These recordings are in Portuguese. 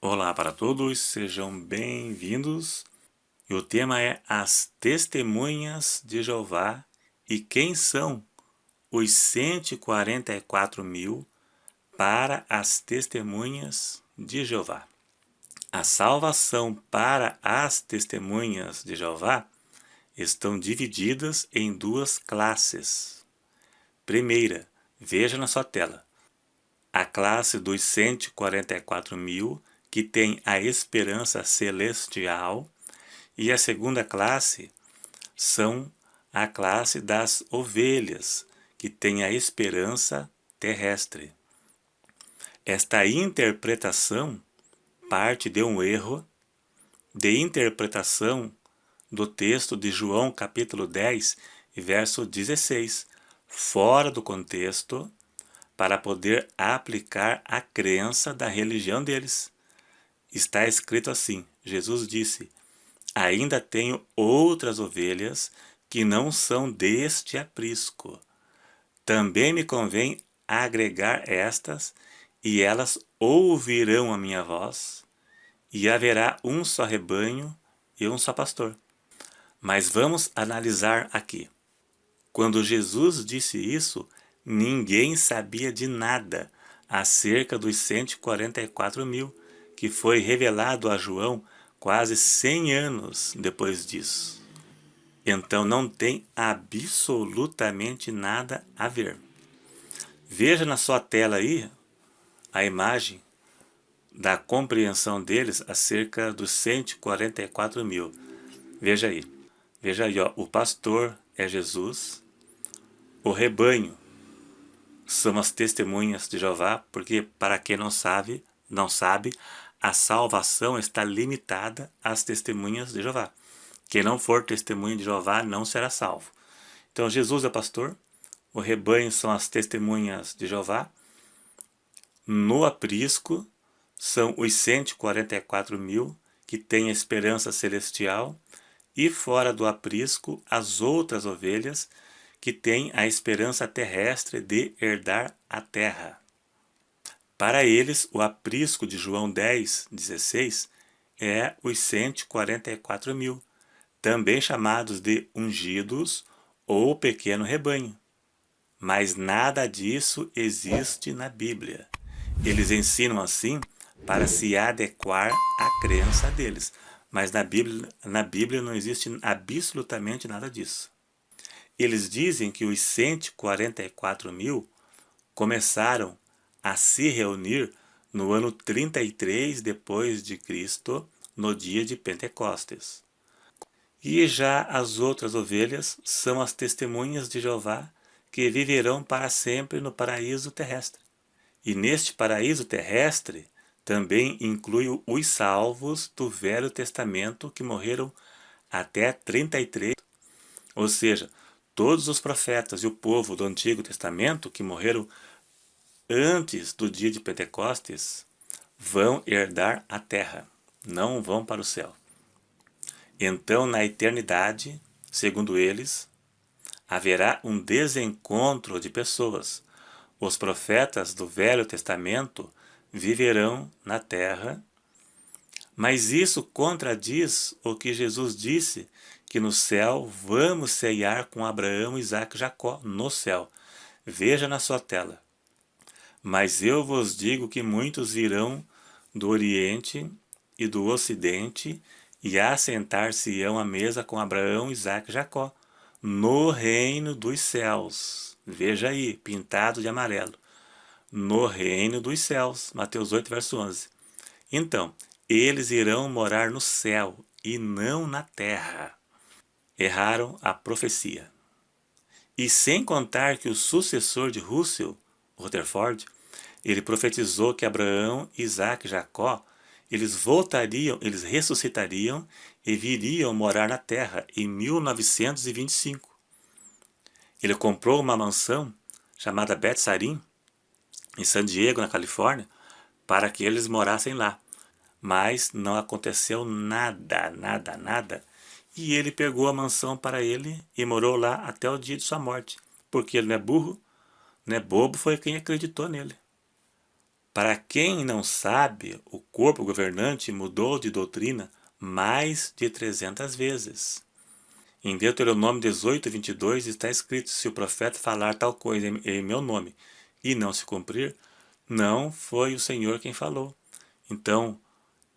Olá para todos, sejam bem-vindos. E o tema é as testemunhas de Jeová e quem são os 144.000 para as testemunhas de Jeová. A salvação para as testemunhas de Jeová estão divididas em duas classes. Primeira, veja na sua tela, a classe dos 144.000 que tem a esperança celestial, e a segunda classe são a classe das ovelhas, que tem a esperança terrestre. Esta interpretação parte de um erro de interpretação do texto de João capítulo 10, verso 16, fora do contexto, para poder aplicar a crença da religião deles. Está escrito assim, Jesus disse: ainda tenho outras ovelhas que não são deste aprisco. Também me convém agregar estas, e elas ouvirão a minha voz, e haverá um só rebanho e um só pastor. Mas vamos analisar aqui. Quando Jesus disse isso, ninguém sabia de nada acerca dos 144.000, que foi revelado a João quase 100 anos depois disso. Então não tem absolutamente nada a ver. Veja na sua tela aí a imagem da compreensão deles acerca dos 144.000. Veja aí. Veja aí, ó, o pastor é Jesus, o rebanho são as testemunhas de Jeová, porque para quem não sabe, a salvação está limitada às testemunhas de Jeová. Quem não for testemunha de Jeová não será salvo. Então Jesus é pastor, o rebanho são as testemunhas de Jeová. No aprisco são os 144.000 que têm a esperança celestial, e fora do aprisco as outras ovelhas que têm a esperança terrestre de herdar a terra. Para eles, o aprisco de João 10, 16 é os 144.000, também chamados de ungidos ou pequeno rebanho. Mas nada disso existe na Bíblia. Eles ensinam assim para se adequar à crença deles. Mas na Bíblia não existe absolutamente nada disso. Eles dizem que os 144.000 começaram a se reunir no ano 33 depois de Cristo, no dia de Pentecostes. E já as outras ovelhas são as testemunhas de Jeová, que viverão para sempre no paraíso terrestre. E neste paraíso terrestre também inclui os salvos do Velho Testamento que morreram até 33, ou seja, todos os profetas e o povo do Antigo Testamento que morreram antes do dia de Pentecostes vão herdar a terra, não vão para o céu. Então, na eternidade, segundo eles, haverá um desencontro de pessoas. Os profetas do Velho Testamento viverão na terra, mas isso contradiz o que Jesus disse, que no céu vamos ceiar com Abraão, Isaque e Jacó, no céu. Veja na sua tela. Mas eu vos digo que muitos virão do Oriente e do Ocidente e assentar-se-ão à mesa com Abraão, Isaque e Jacó, no reino dos céus. Veja aí, pintado de amarelo. No reino dos céus. Mateus 8, verso 11. Então, eles irão morar no céu e não na terra. Erraram a profecia. E sem contar que o sucessor de Russell, Rutherford, ele profetizou que Abraão, Isaque e Jacó, eles voltariam, eles ressuscitariam e viriam morar na terra em 1925. Ele comprou uma mansão chamada Beth Sarim, em San Diego, na Califórnia, para que eles morassem lá. Mas não aconteceu nada. E ele pegou a mansão para ele e morou lá até o dia de sua morte. Porque ele não é burro, não é bobo, foi quem acreditou nele. Para quem não sabe, o corpo governante mudou de doutrina mais de 300 vezes. Em Deuteronômio 18, 22 está escrito: se o profeta falar tal coisa em meu nome e não se cumprir, não foi o Senhor quem falou. Então,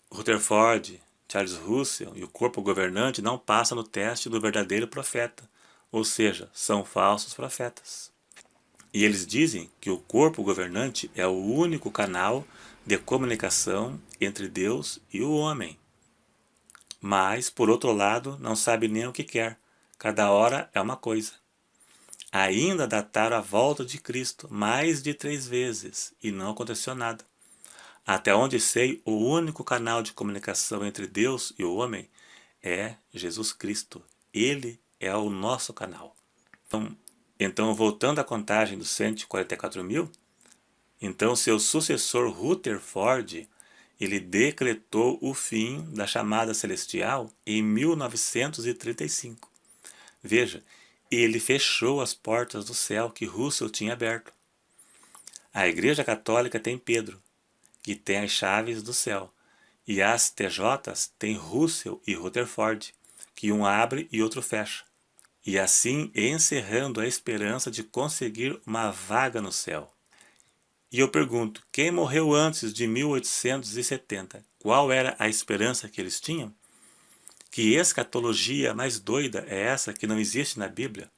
Rutherford, Charles Russell e o corpo governante não passam no teste do verdadeiro profeta, ou seja, são falsos profetas. E eles dizem que o corpo governante é o único canal de comunicação entre Deus e o homem. Mas, por outro lado, não sabe nem o que quer. Cada hora é uma coisa. Ainda dataram a volta de Cristo mais de 3 vezes e não aconteceu nada. Até onde sei, o único canal de comunicação entre Deus e o homem é Jesus Cristo. Ele é o nosso canal. Então, voltando à contagem dos 144 mil, então seu sucessor Rutherford, ele decretou o fim da chamada celestial em 1935. Veja, ele fechou as portas do céu que Russell tinha aberto. A Igreja Católica tem Pedro, que tem as chaves do céu, e as TJs têm Russell e Rutherford, que um abre e outro fecha, e assim encerrando a esperança de conseguir uma vaga no céu. E eu pergunto, quem morreu antes de 1870? Qual era a esperança que eles tinham? Que escatologia mais doida é essa que não existe na Bíblia?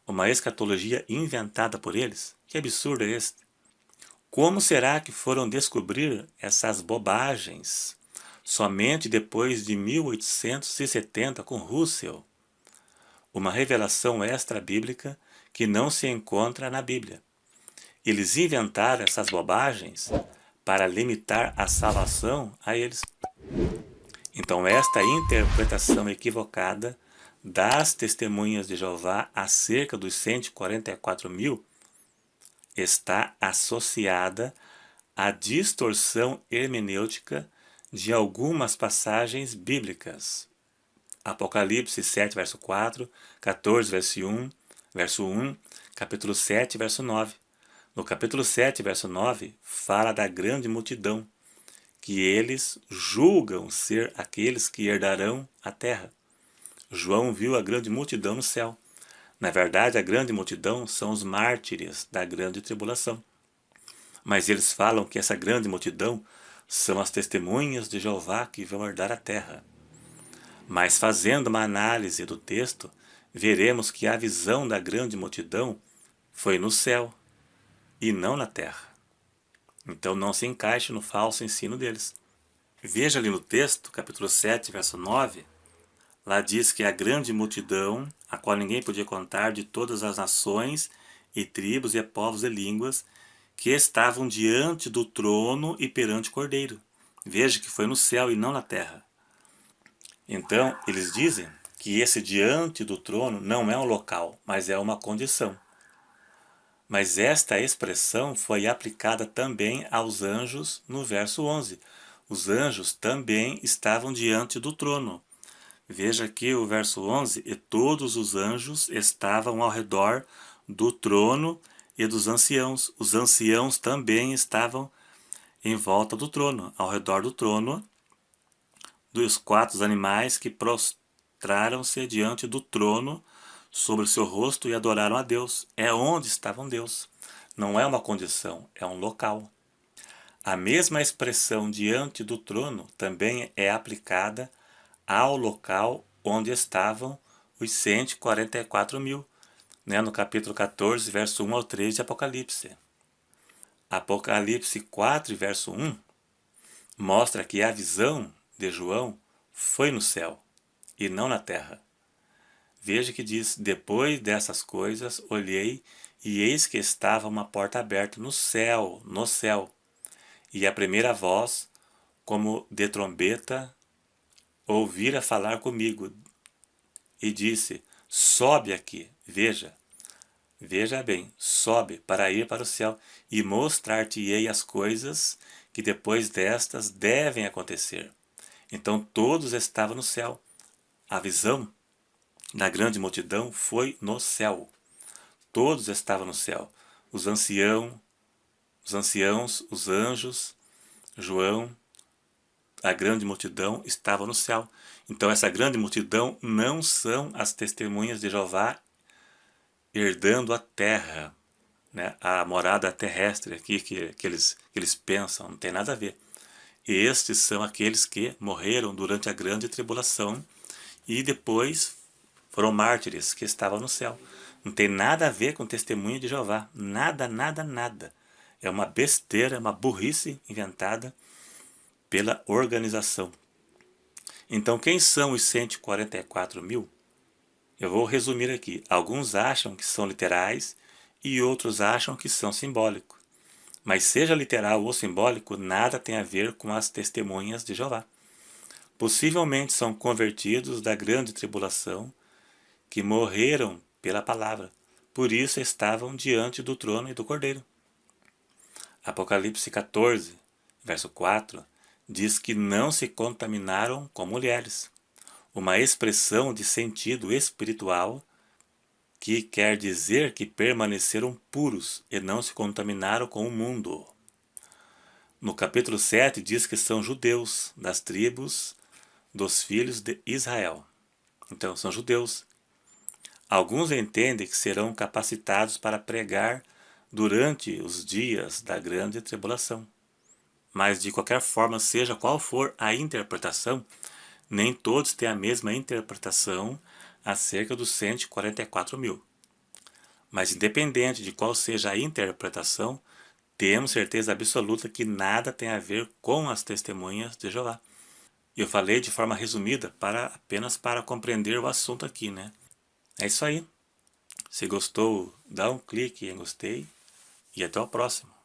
Uma escatologia inventada por eles? Que absurdo é esse? Como será que foram descobrir essas bobagens somente depois de 1870 com Russell? Uma revelação extra-bíblica que não se encontra na Bíblia. Eles inventaram essas bobagens para limitar a salvação a eles. Então, esta interpretação equivocada das testemunhas de Jeová acerca dos 144 mil está associada à distorção hermenêutica de algumas passagens bíblicas. Apocalipse 7, verso 4, 14, verso 1, capítulo 7, verso 9. No capítulo 7, verso 9, fala da grande multidão, que eles julgam ser aqueles que herdarão a terra. João viu a grande multidão no céu. Na verdade, a grande multidão são os mártires da grande tribulação. Mas eles falam que essa grande multidão são as testemunhas de Jeová que vão herdar a terra. Mas fazendo uma análise do texto, veremos que a visão da grande multidão foi no céu e não na terra. Então não se encaixe no falso ensino deles. Veja ali no texto, capítulo 7, verso 9, lá diz que a grande multidão, a qual ninguém podia contar, de todas as nações e tribos e povos e línguas, que estavam diante do trono e perante o Cordeiro. Veja que foi no céu e não na terra. Então, eles dizem que esse diante do trono não é um local, mas é uma condição. Mas esta expressão foi aplicada também aos anjos no verso 11. Os anjos também estavam diante do trono. Veja aqui o verso 11, e todos os anjos estavam ao redor do trono e dos anciãos. Os anciãos também estavam em volta do trono, ao redor do trono, dos 4 animais que prostraram-se diante do trono sobre o seu rosto e adoraram a Deus. É onde estavam Deus. Não é uma condição, é um local. A mesma expressão diante do trono também é aplicada ao local onde estavam os 144 mil, no capítulo 14, verso 1 ao 3 de Apocalipse. Apocalipse 4, verso 1, mostra que a visão de João foi no céu e não na terra. Veja que diz, depois dessas coisas olhei e eis que estava uma porta aberta no céu, e a primeira voz, como de trombeta, ouvira falar comigo, e disse, sobe aqui, veja bem, sobe para ir para o céu, e mostrar-te-ei as coisas que depois destas devem acontecer. Então todos estavam no céu. A visão da grande multidão foi no céu. Todos estavam no céu. Os anciãos, os anciãos, os anjos, João, a grande multidão estava no céu. Então essa grande multidão não são as testemunhas de Jeová herdando a terra, né? A morada terrestre aqui que eles pensam, não tem nada a ver. Estes são aqueles que morreram durante a grande tribulação e depois foram mártires que estavam no céu. Não tem nada a ver com testemunho de Jeová. Nada, nada, nada. É uma besteira, uma burrice inventada pela organização. Então, quem são os 144 mil? Eu vou resumir aqui. Alguns acham que são literais e outros acham que são simbólicos. Mas seja literal ou simbólico, nada tem a ver com as testemunhas de Jeová. Possivelmente são convertidos da grande tribulação que morreram pela palavra. Por isso estavam diante do trono e do Cordeiro. Apocalipse 14, verso 4, diz que não se contaminaram com mulheres. Uma expressão de sentido espiritual que quer dizer que permaneceram puros e não se contaminaram com o mundo. No capítulo 7 diz que são judeus das tribos dos filhos de Israel. Então, são judeus. Alguns entendem que serão capacitados para pregar durante os dias da grande tribulação. Mas, de qualquer forma, seja qual for a interpretação, nem todos têm a mesma interpretação acerca dos 144 mil. Mas, independente de qual seja a interpretação, temos certeza absoluta que nada tem a ver com as testemunhas de Jeová. Eu falei de forma resumida apenas para compreender o assunto aqui, né? É isso aí. Se gostou, dá um clique em gostei e até o próximo.